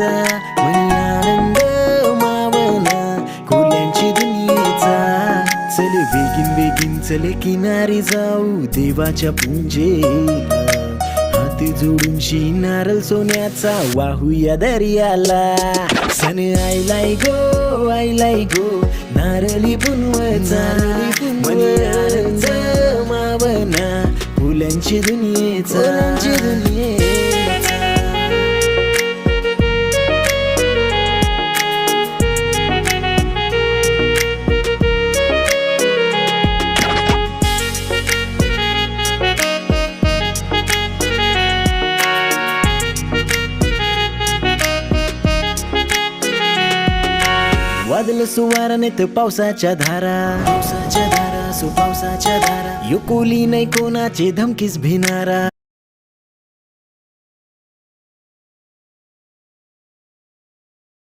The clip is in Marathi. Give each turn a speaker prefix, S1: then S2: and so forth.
S1: दुनियेचा, मनी आनंद मावना कोल्यांची दुनियेचा. चल बेगीन बेगीन चल किनारी जाऊ देवाच्या पुंजेला, हात जोडून नारळ सोन्याचा वाहूया दर्याला. सन आयलाय गो नारळी पुनवचा, मनी आनंद मावना फुलांची दुनियेचा. वादळ सुवारानेत पावसाच्या धारा, पावसाच्या धारा, पावसाच्या धारा. यो कोली नाही कोणाचे धमकीस भिनारा.